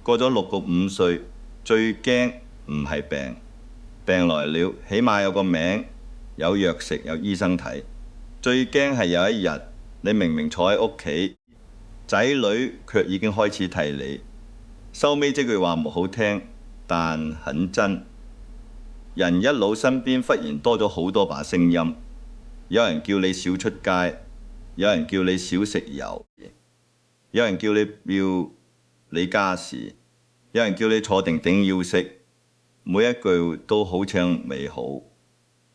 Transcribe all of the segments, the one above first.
過咗65歲，最驚唔係病，病來了起碼有個名，有藥食，有醫生睇。最驚係有一日你明明坐喺屋企，仔女卻已經開始替你。收尾這句話唔好聽，但很真。人一老，身邊忽然多咗好多把聲音，有人叫你少出街，有人叫你少食油，有人叫你要理家事，有人叫你坐定定要息。每一句都好像美好，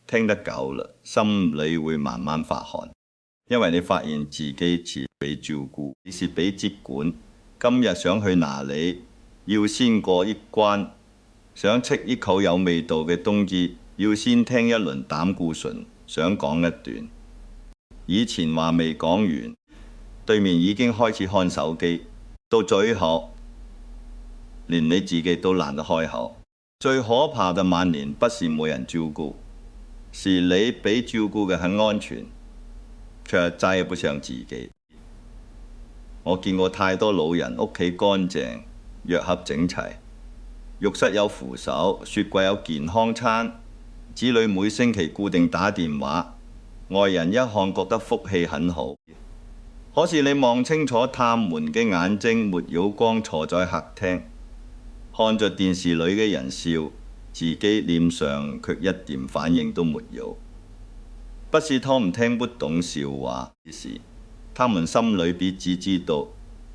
聽得久啦，心裏會慢慢發寒，因為你發現自己似被照顧，你是被接管。今日想去哪裏，要先過一關；想吃一口有味道嘅東西，要先聽一輪膽固醇。想講一段，以前話未講完，對面已經開始看手機，到最後連你自己都懶得開口。最可怕嘅晚年不是冇人照顧，是你被照顧嘅很安全，卻再也不像自己。我見過太多老人屋企乾淨，藥盒整齊，浴室有扶手，雪櫃有健康餐，子女每星期固定打電話，外人一看覺得福氣很好。可是你望清楚他們嘅眼睛，沒有光，坐在客廳，看着電視裏嘅人笑，自己臉上卻一點反應都沒有。不是他們聽不懂笑話，而是他們心裏彼此知道，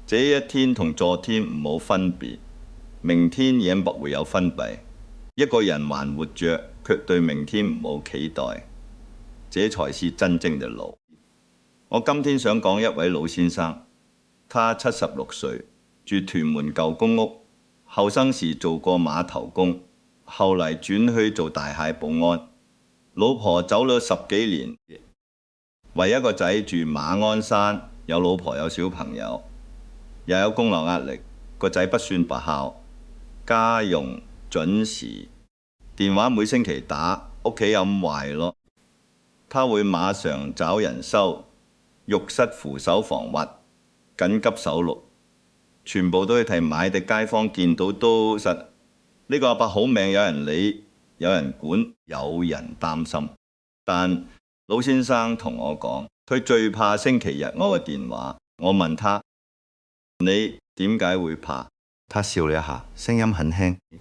這一天同昨天唔好分別，明天也不會有分別。一個人還活着，卻對明天唔好期待，這才是真正的老。我今天想講一位老先生，他76歲，住屯門舊公屋，後生時做過碼頭工，後嚟轉去做大蟹保安。老婆走咗10幾年，唯一個仔住馬鞍山，有老婆有小朋友，又有供樓壓力。個仔不算不孝，家用準時，電話每星期打，屋企有咁壞咯，他會馬上找人修，浴室扶手防滑，緊急手錄，全部都要替買的街坊見到都實。呢個阿伯好命，有人理，有人管，有人擔心。但老先生同我講，佢最怕星期日我嘅電話。我問他：你點解會怕？他笑了一下，聲音很輕，因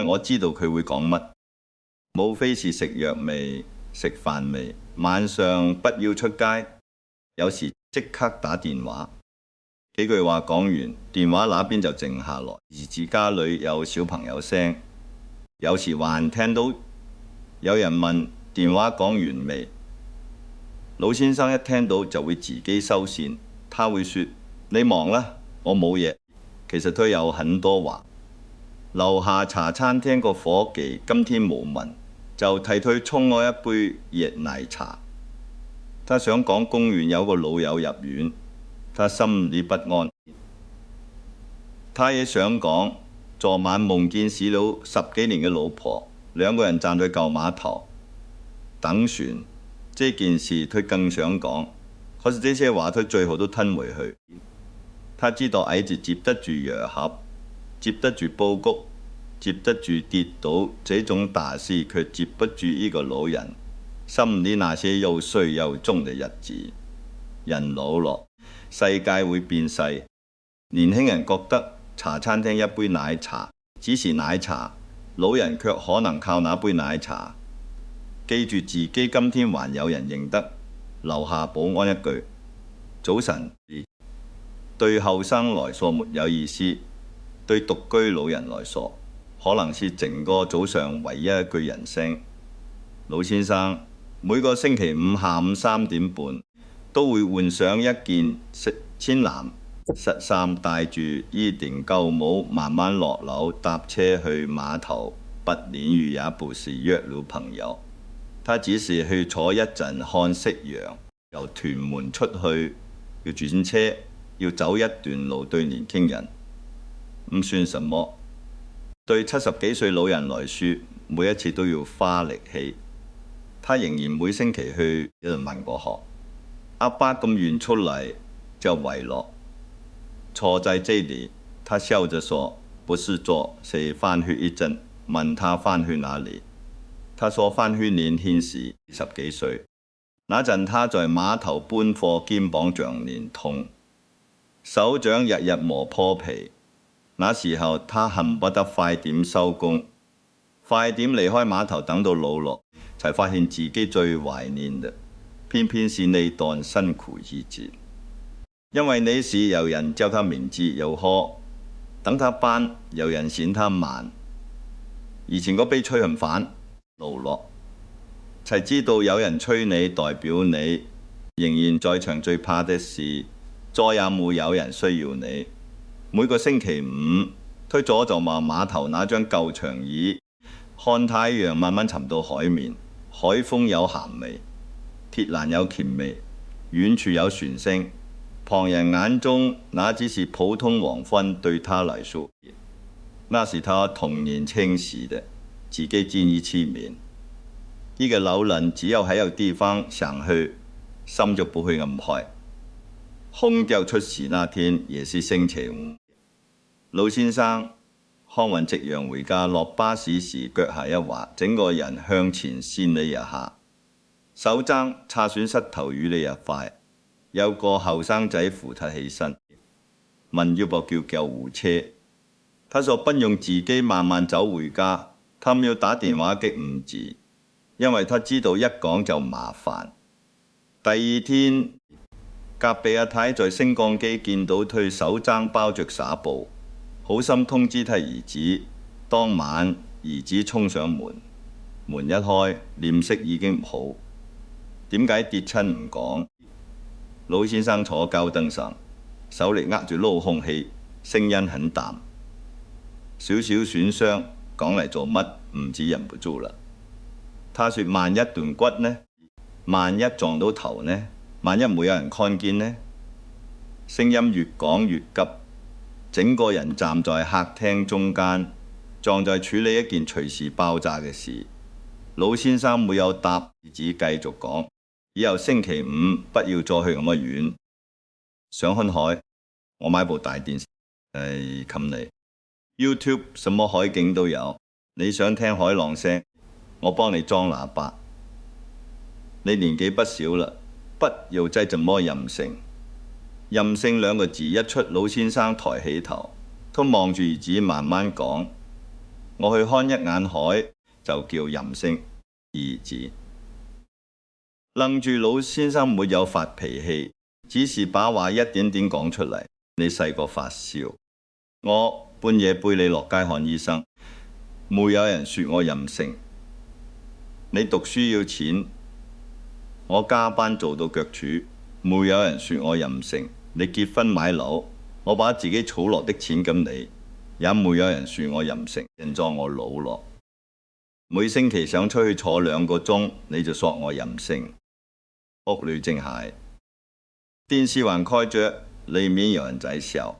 為我知道佢會講乜，無非是食藥未、食飯未，晚上不要出街，有時即刻打電話。幾句話講完，電話那邊就靜下來。兒子家裏有小朋友聲，有時還聽到有人問電話講完未。老先生一聽到就會自己收線，他會說：你忙啦，我冇嘢。其實佢有很多話。樓下茶餐廳個伙計今天冇問，就替佢沖我一杯熱奶茶。他想講公園有個老友入院，他心裏不安。他也想講昨晚夢見死了10幾年嘅老婆，兩個人站在舊碼頭等船。這件事佢更想講，可是這些話佢最後都吞回去。他知道矮子接得住藥盒，接得住布谷，接得住跌倒，這種大事卻接不住呢個老人心裏那些又衰又終嘅日子。人老了，世界會變細。年輕人覺得茶餐廳一杯奶茶只是奶茶，老人卻可能靠那杯奶茶記住自己今天還有人認得，留下保安一句早晨。對後生來說沒有意思，對獨居老人來說可能是整個早上唯一一句人聲。老先生每個星期五下午3點半都會換上一件淺藍恤衫，帶住伊定舊帽，慢慢落樓搭車去碼頭。不年餘也不是約了朋友，他只是去坐一陣看夕陽。由屯門出去要轉車，要走一段路，對年輕人唔算什麼，對70幾歲老人來說，每一次都要花力氣。他仍然每星期去一度問過學，阿爸咁遠出嚟就為樂。錯在這裡，他笑着說：不是做，是翻去一陣。問他翻去哪裡？他說翻去年輕時10幾歲，那陣他在碼頭搬貨，肩膀像連痛，手掌日日磨破皮。那時候他恨不得快點收工，快點離開碼頭，等到老落，才發現自己最懷念的，偏偏是那段辛苦日子。因為那時有人叫他名字又呵，等他班有人嫌他慢，以前個悲催很煩老落，才知道有人催你代表你，仍然在場最怕的是再也冇有人需要你。每個星期五推咗就話碼頭那張舊長椅，看太陽慢慢沉到海面，海風有鹹味，鐵欄有甜味，遠處有船聲，旁人眼中那只是普通黃昏，對他來說，那是他童年青時的，自己見一次面。呢個老人只有喺有地方想去，心就不會咁開。空調出事那天也是星期五，老先生看完夕陽回家，落巴士時腳下一滑，整個人向前跣了一下，手踭擦損膝頭淤了一塊。有個後生仔扶他起身，問要不叫救護車。他說不用，自己慢慢走回家。他們要打電話激5字，因為他知道一講就麻煩。第二天，隔壁阿太在升降機見到佢手踭包着紗布，好心通知他兒子。當晚兒子衝上門，門一開，臉色已經唔好。點解跌親唔講？老先生坐膠凳上，手力握住撈空氣，聲音很淡。少少損傷，講嚟做乜？唔止忍不住啦。他說萬一斷骨呢？萬一撞到頭呢？萬一冇有人看見呢？聲音越講越急，整個人站在客廳中間，撞在處理一件隨時爆炸嘅事。老先生沒有答，只繼續講。以後星期五不要再去咁遠。想看海，我買部大電視，冚你。YouTube 什麼海景都有，你想聽海浪聲，我幫你裝喇叭。你年紀不小啦，不要再這麼任性。任性兩個字一出，老先生抬起頭，都望住兒子慢慢講：我去看一眼海，就叫任性。兒子愣住，老先生沒有發脾氣，只是把話一點點講出嚟。你細個發燒，我半夜背你落街看醫生，沒有人說我任性。你讀書要錢，我加班做到腳柱，沒有人說我任性。你結婚買樓，我把自己儲落的錢給你，也沒有人說我任性。人在我老咯，每星期想出去坐2個鐘，你就說我任性。屋裏靜係，電視還開着，裏面有人在笑，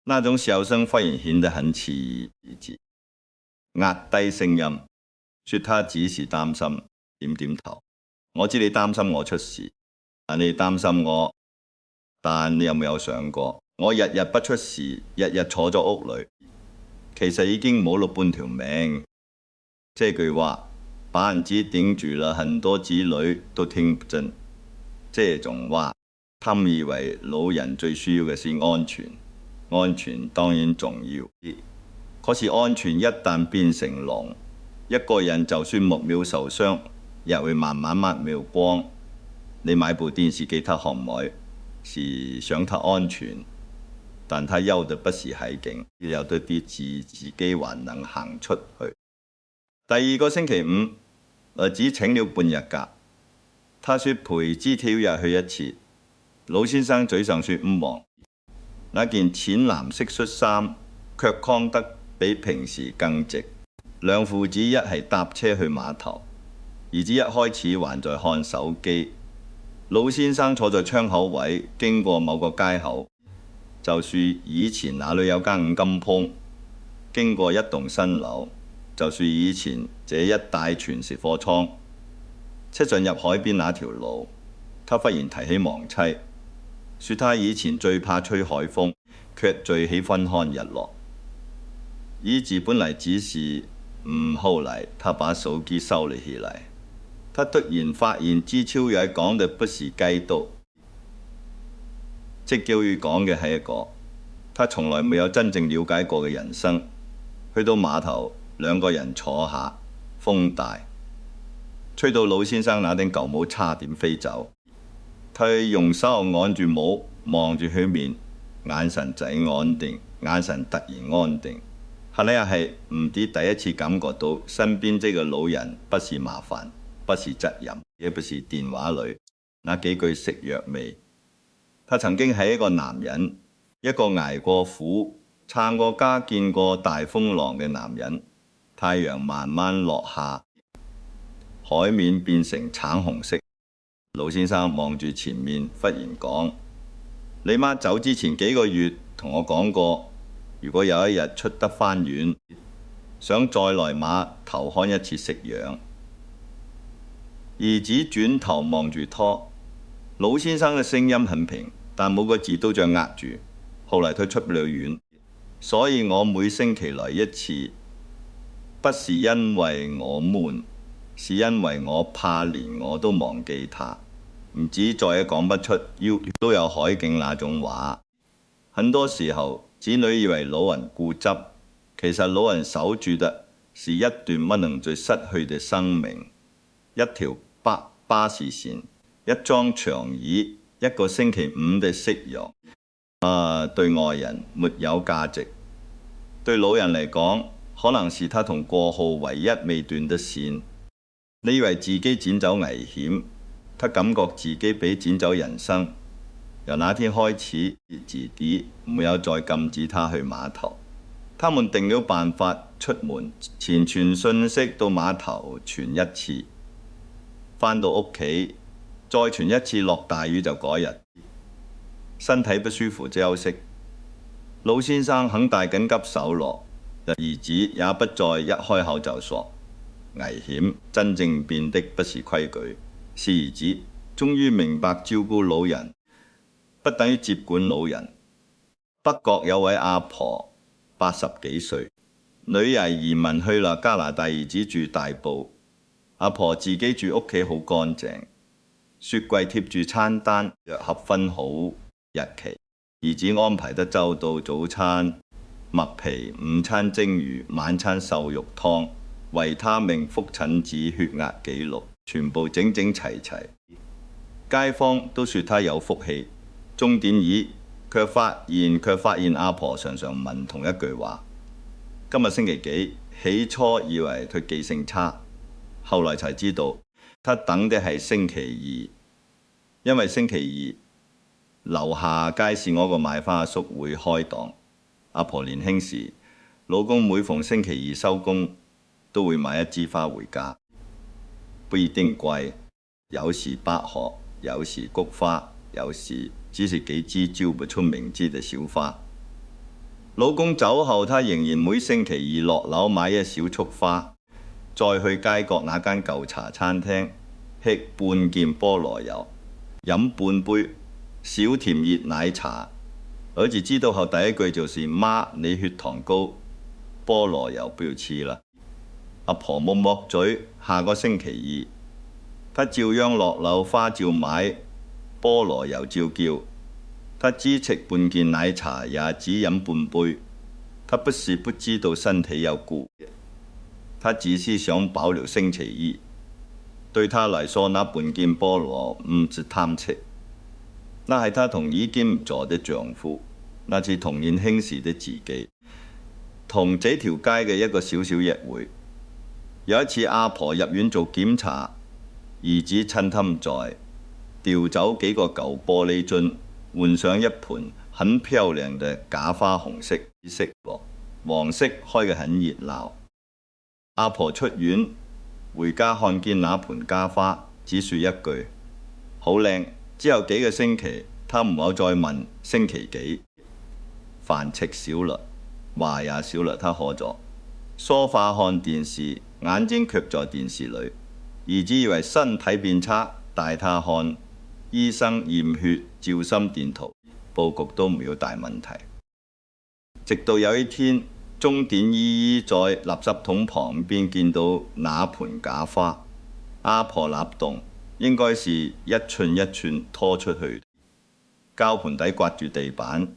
那種笑聲忽然顯得很刺耳，壓低聲音，說他只是擔心，點點頭。我知你擔心我出事，你擔心我，但你有冇有想過，我日日不出事，日日坐咗屋裏，其實已經冇咗半條命。這句話把人子頂住了，很多子女都聽不進。這種話，他們以為老人最需要嘅是安全，安全當然重要，可是安全一旦變成龍，一個人就算6秒受傷，也會慢慢抹秒光。你買部電視機，他可唔可以？是想他安全，但他憂的不是海景，有啲自己還能行出去。第2個星期五，兒子請了半日假，他說陪枝跳日去一次。老先生嘴上說唔忙，那件淺藍色恤衫卻扛得比平時更直。兩父子一係搭車去碼頭，兒子一開始還在看手機。老先生坐在窗口位，經過某個街口，就是以前那裏有間5金鋪，經過一棟新樓，就是以前這一帶全是貨倉。車進入海邊那條路，他忽然提起亡妻，說他以前最怕吹海風，卻最喜歡看日落。椅子本來只是後來他把手機收了起來。他突然發現支超偉講的不是雞刀，即叫佢講嘅係一個他從來沒有真正了解過嘅人生。去到碼頭，兩個人坐下，風大，吹到老先生那頂舊帽差點飛走。佢用手按住帽，望住佢面，眼神仔安定，眼神突然安定。後來又係唔止第一次感覺到身邊這個老人不是麻煩，不是責任，也不是電話裏那幾句食藥味。他曾經係一個男人，一個捱過苦、撐過家、見過大風浪嘅男人。太陽慢慢落下，海面變成橙紅色。老先生望住前面，忽然講：你媽走之前幾個月同我講過，如果有一日出得翻院，想再來碼頭看一次夕陽。兒子轉頭望住他，老先生嘅聲音很平，但每個字都像壓住。後來佢出不了院，所以我每星期來一次，不是因為我悶，是因為我怕連我都忘記他。唔止再也講不出，都有海景那種話。很多時候，子女以為老人固執，其實老人守住的是一段不能再失去的生命。一條巴士線，一張長椅，一個星期五的夕陽。對外人沒有價值，對老人嚟講，可能是他同過號唯一未斷的線。你以為自己剪走危險，他感覺自己比剪走人生。由那天開始，自己沒有再禁止他去碼頭。他們定了辦法，出門前傳信息到碼頭傳一次，返到屋企再傳一次，落大雨就改日。身體不舒服就休息。老先生很大緊急手落，兒子也不再一開口就說危險。真正變的不是規矩，是兒子終於明白照顧老人不等於接管老人。北角有位阿婆80幾歲，女兒移民去了加拿大，兒子住大埔。阿婆自己住屋企好乾淨，雪櫃貼住餐單，藥盒分好日期。兒子安排得周到，早餐麥皮，午餐蒸魚，晚餐瘦肉湯，維他命、覆診紙、血壓記錄，全部整整齊齊。街坊都說他有福氣。鐘點椅卻發現阿婆常常問同一句話：今日星期幾？起初以為佢記性差，後來才知道他等的係星期二，因為星期二樓下街市嗰個賣花阿叔會開檔。阿婆年輕時，老公每逢星期二收工，都會買一支花回家，不一定貴，有時百合，有時菊花，有時只是幾支叫不出名字的小花。老公走後，她仍然每星期二落樓買一小束花，再去街角那間舊茶餐廳吃半件菠蘿油，飲半杯小甜熱奶茶。兒子知道後第一句就是：媽，你血糖高，菠蘿油不要吃了。阿婆冇駁嘴。下個星期二，她照樣落樓，花照買，菠蘿油照叫。她只食半件奶茶，也只飲半杯。她不是不知道身體有顧，她只是想保留星期二。對她來說，那半件菠蘿唔是貪吃，那係她同已經唔做的丈夫，那是同年輕時的自己，同這條街嘅一個小小約會。有一次阿婆入院做檢查，兒子趁她唔在，調走幾個舊玻璃樽，換上一盆很漂亮嘅假花，紅色、紫色、黃色，開嘅很熱鬧。阿婆出院回家看見那盆假花，只說一句好靚。之後幾個星期，她唔好再問星期幾。飯食少了，話也少了，她喝咗。梳化看電視，眼睛卻在電視裏。兒子以為身體變差，帶她看醫生驗血、照心電圖，報告都沒有大問題。直到有一天，鐘點姨姨在垃圾桶旁邊見到那盆假花，阿婆立動，應該是一寸一寸拖出去，膠盆底刮住地板，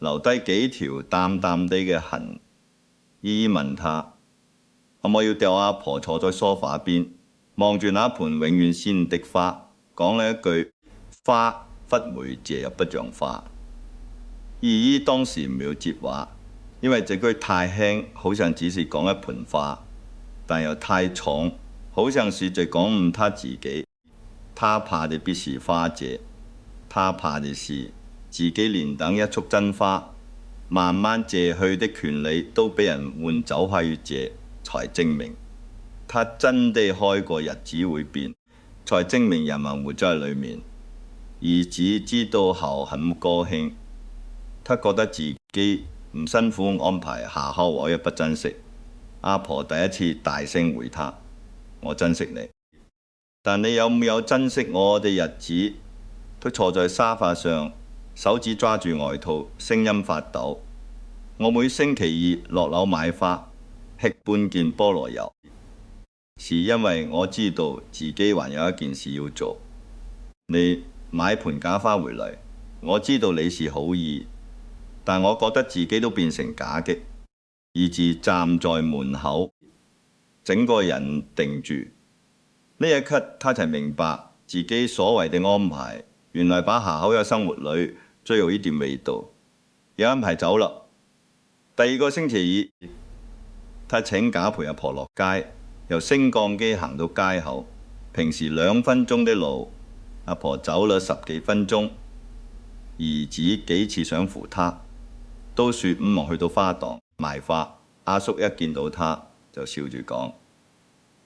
留低幾條淡淡地嘅痕。姨姨問他可唔可以掉阿婆坐在梳化邊，望住那盆永遠鮮的花，講了一句花忽會謝又不像花。姨姨當時沒有接話，因為這句太輕，好像只是講一盆花，但又太重，好像是在講他自己。他怕的必是花謝，他怕的是自己連等一束真花慢慢謝去的權利都俾人換走去謝，才證明他真的開過日子會變，才證明人民活在裏面。兒子知道後很高興，他覺得自己唔辛苦安排下後，我也不珍惜。阿婆第一次大聲回他：我珍惜你，但你有沒有珍惜我的日子？他坐在沙發上，手指抓住外套，聲音發抖。我每星期二落樓買花，吃半件菠蘿油，是因為我知道自己還有一件事要做。你買盆假花回來，我知道你是好意，但我覺得自己都變成假的，以致站在門口，整個人定住。呢一刻，他才明白自己所謂的安排，原來把下口嘅生活裏最有一點味道。有安排走啦。第二個星期二，他請假陪阿婆落街，由升降機行到街口。平時2分鐘的路，阿婆走了10幾分鐘。兒子幾次想扶他，都說唔望去到花檔賣花。阿叔一見到他就笑住講：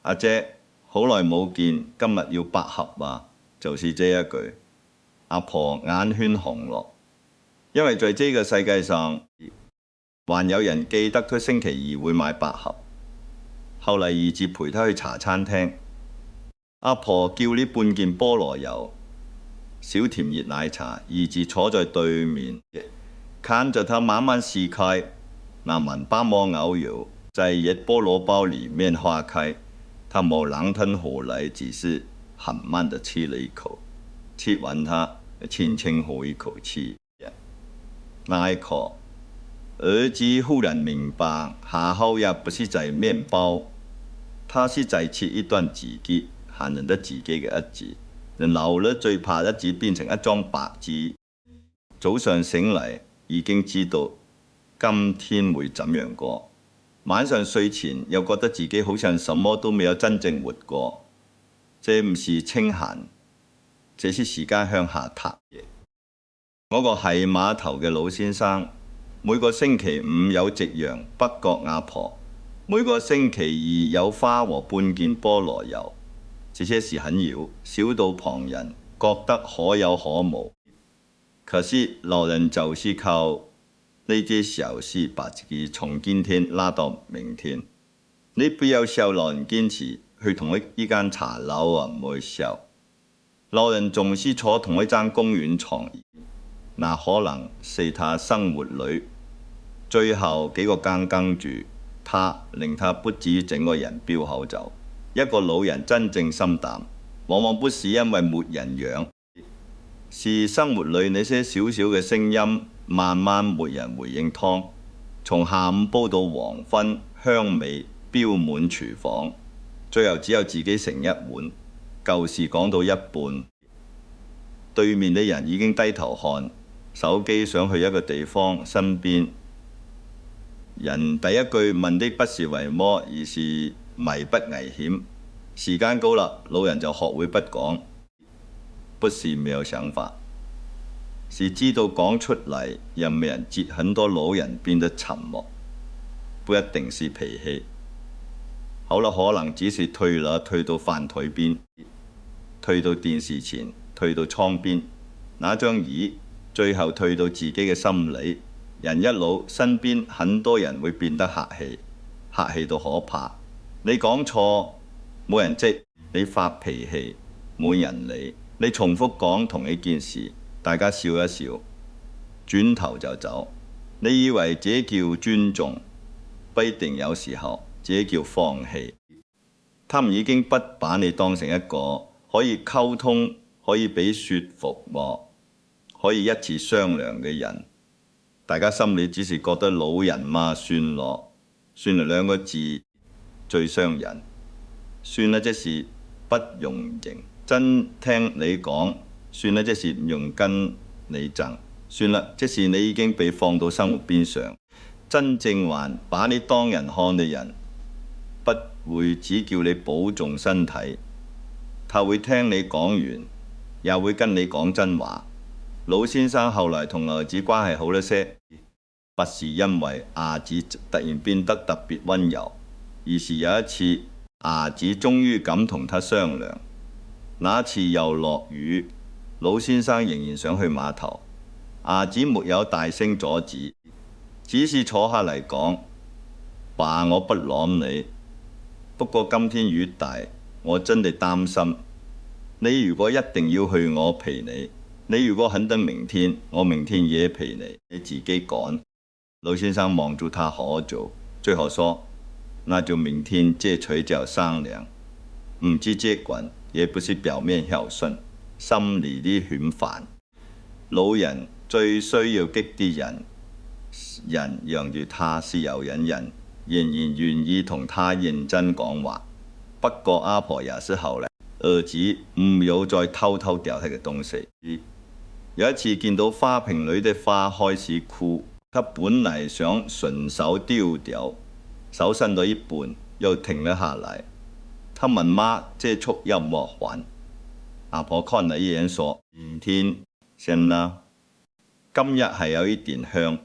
阿姐，好耐冇見，今日要百合啊！就是這一句。阿婆眼圈紅落，因為在這個世界上，還有人記得他星期二會買百合。後嚟兒子陪他去茶餐廳，阿婆叫呢半件菠蘿油、小甜熱奶茶，兒子坐在對面，看着他慢慢撕開那滿巴莫牛油，在一菠蘿包裡面化開。他冇狼吞虎嚢，只是很慢地吃了一口，吃完他輕輕呼一口氣。那一刻，兒子忽然明白，下口也不是在麵包，他是在切一段自己漢人的自己嘅日子。人老了最怕日子變成一張白紙，早上醒嚟已經知道今天會怎樣過，晚上睡前又覺得自己好像什麼都沒有真正活過。這唔是清閒，這是時間向下塌嘅。我個係碼頭嘅老先生，每個星期五有夕陽北角阿婆，每個星期二有花和半件菠蘿油。這些事很妖，小到旁人覺得可有可無。可是老人就是靠呢些小事把自己從今天拉到明天。你不要笑老人堅持去同一間茶樓啊，唔會笑。老人總是坐同一張公園床，那可能是他生活裏最後幾個更住他，令他不至於整個人飆口走。一個老人真正心淡，往往不是因為沒人養，是生活裏那些小小嘅聲音慢慢沒人回應湯。從下午煲到黃昏，香味飆滿廚房，最後只有自己盛一碗。舊事講到一半，對面的人已經低頭看手機，想去一個地方。身邊人第一句問的不是為麼，而是危不危險。時間到了，老人就學會不講，不是沒有想法，是知道講出嚟又沒人接。很多老人變得沉默，不一定是脾氣，好了，可能只是退了，退到飯台邊，退到電視前，退到窗邊那張椅，最後退到自己嘅心裏。人一老，身邊很多人會變得客氣，客氣到可怕。你講錯，冇人知；你發脾氣，冇人理。你重複講同一件事，大家笑一笑，轉頭就走。你以為這叫尊重，不一定，有時候這叫放棄。他們已經不把你當成一個可以溝通、可以俾說服我、可以一次商量嘅人。大家心裏只是覺得老人嘛，算咯，算了兩個字最傷人。算啦，即是不用認真聽你講；算啦，即是唔用跟你爭；算啦，即是你已經被放到生活邊上。真正還把你當人看嘅人，不會只叫你保重身體，他會聽你講完，也會跟你講真話。老先生後來同兒子關係好了些，不是因為兒子突然變得特別溫柔，而是有一次兒子終於敢同他商量。那次又落雨，老先生仍然想去碼頭，兒子沒有大聲阻止，只是坐下嚟講：爸，我不攬你，不過今天雨大，我真的擔心。你如果一定要去，我陪你。你如果肯等明天，我明天也陪你。你自己趕。老先生望住他可做，最後說：那就明天這睡覺商量。唔知這滾，也不是表面孝順，心裏啲犬煩。老人最需要激啲人讓住他是有忍人，仍然願意同他認真講話。不過阿婆也是後來，兒子唔要再偷偷掉他嘅東西。有一次見到花瓶裏的花開始枯，他本嚟想順手丟掉，手伸到一半又停了下來。他問媽：這束要麼還？阿婆看了一眼說：明天先啦。今日係有一點香，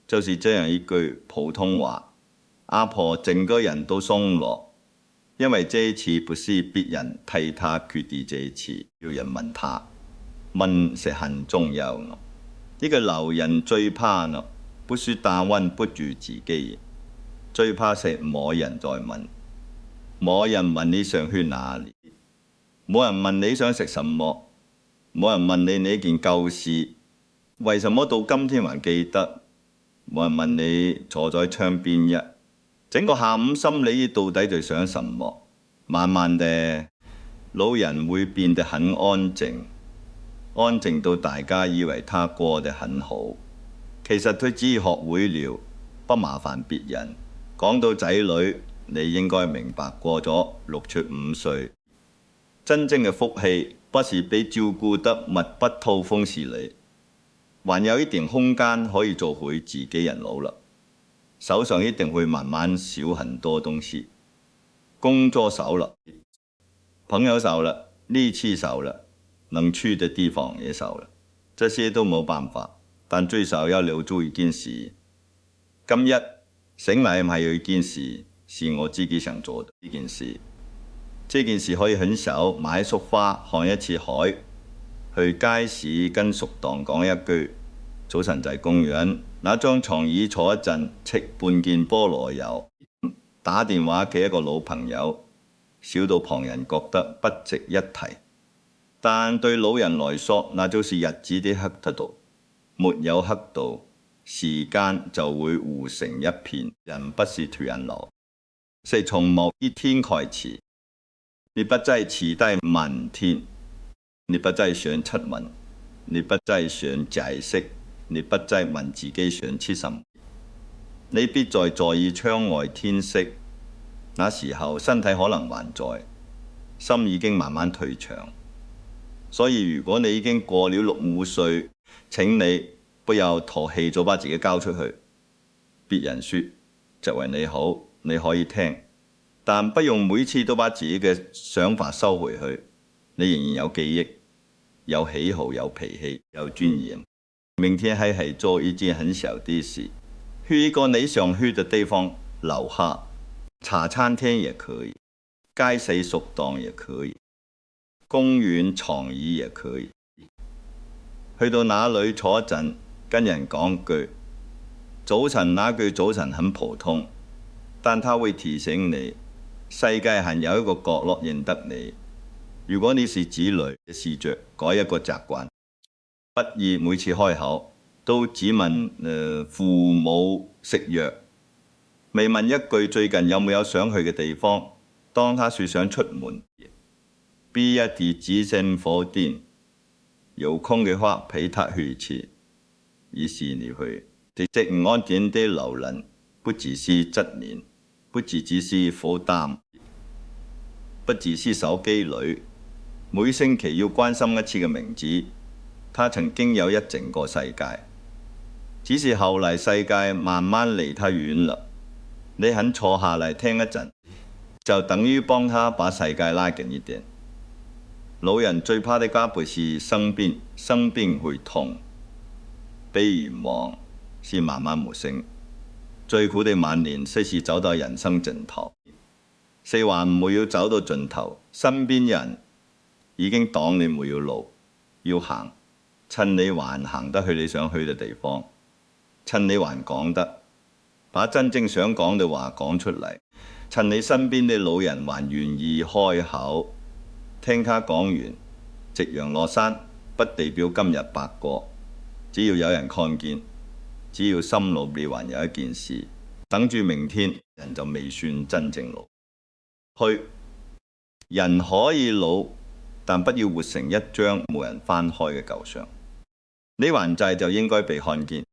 就是這樣一句普通話。阿婆整個人都鬆落，因為這一次不是別人替他決定，這一次有人問他。問是很重要的。呢個老人最怕呢，不是答案不住自己，最怕是冇人再問。冇人問你想去哪裡，冇人問你想食什麼，冇人問你呢件舊事為什麼到今天還記得，冇人問你坐在窗邊一整個下午心裏到底在想什麼。慢慢地，老人會變得很安靜，安靜到大家以為他過得很好，其實佢只學會了不麻煩別人。講到仔女，你應該明白，過咗6出5歲，真正嘅福氣不是被照顧得密不透風是你，還有一點空間可以做回自己人老了。手上一定會慢慢少很多東西，工作少了，朋友少了，力氣少了，能去的地方也少了，這些都冇辦法，但最少要留住一件事。今日醒來係有一件事是我自己想做的呢件事，這件事可以很小，買一束花，看一次海，去街市跟熟檔講一句早晨在公園，拿張床椅坐一陣，食半件菠蘿油，打電話給一個老朋友，小到旁人覺得不值一提，但對老人來說，那就是日子的黑得度，沒有黑度，時間就會糊成一片。人不是突然老，是從某一天開始，你不再期待明天，你不再想出門，你不再想解釋，你不再問自己想吃什麼，你必再在意窗外天色。那時候身體可能還在，心已經慢慢退場。所以如果你已經過了65歲，請你不要唾棄咗把自己交出去。別人說就為你好，你可以聽，但不用每次都把自己嘅想法收回去。你仍然有記憶，有喜好，有脾氣，有尊嚴。明天係做一件很小的事，去一個你想去的地方，樓下茶餐廳也可以，街市熟檔也可以，公園長椅也可以。去到那裡坐一陣，跟人講句早晨。那句早晨很普通，但它會提醒你，世界還有一個角落認得你。如果你是子女，試着改一個習慣，不宜每次開口都只問父母食藥，未問一句最近有冇有想去嘅地方。當他說想出門，逼一啲只剩火電，有空嘅話陪他去一次。於是你去，職唔安定的老人，不只是責任，不只是負擔，不只是手機裏每星期要關心一次嘅名字。他曾經有一整個世界，只是後來世界慢慢離他遠了。你肯坐下嚟聽一陣，就等於幫他把世界拉近一點。老人最怕的家不是生病，生病會痛；被遺忘是慢慢無聲。最苦的晚年，雖是走到人生盡頭，四環唔會要走到盡頭，身邊人已經擋你每條路要行。趁你還行得去你想去嘅地方，趁你還講得，把真正想講嘅話講出嚟，趁你身邊嘅老人還願意開口，聽他講完。夕陽落山不代表今日白過，只要有人看見，只要心裏邊還有一件事，等住明天，人就未算真正老。去，人可以老，但不要活成一張冇人翻開嘅舊相。你還債就應該被看見，